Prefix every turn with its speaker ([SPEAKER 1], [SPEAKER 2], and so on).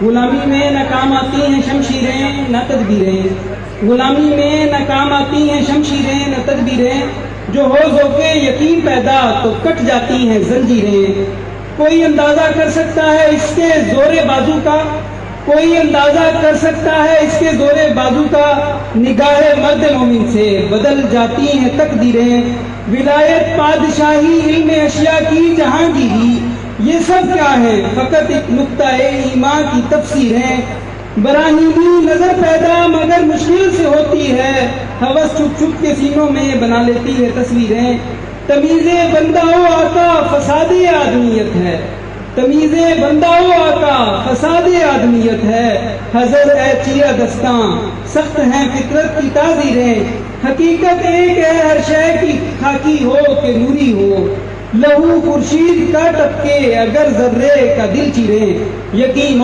[SPEAKER 1] غلامی میں ناکام آتی ہیں شمشیریں نہ تدبیریں، غلامی میں ناکام آتی ہیں شمشیریں نہ تدبیریں، جو ہو ذوق یقین پیدا تو کٹ جاتی ہیں زنجیریں۔ کوئی اندازہ کر سکتا ہے اس کے زور بازو کا، کوئی اندازہ کر سکتا ہے اس کے زور بازو کا، نگاہ مرد مومن سے بدل جاتی ہیں تقدیریں۔ ولایت، پادشاہی، علم اشیاء کی جہانگیری، یہ سب کیا ہے؟ فقط ایک نقطہ ایمان کی تفسیر ہے۔ براہیمی نظر پیدا مگر مشکل سے ہوتی ہے، ہوس چھپ چھپ کے سینوں میں بنا لیتی ہے تصویریں۔ تمیز بندہ و آقا فساد آدمیت ہے، تمیز بندہ و آقا فساد آدمیت ہے۔ حضر اے چیرہ دستاں سخت ہیں فطرت کی تعزیریں، حقیقت ایک ہے ہر شے کی خاکی ہو کہ نوری ہو، لہو خورشید کا ٹپکے اگر ذرے کا دل چیریں۔ یقین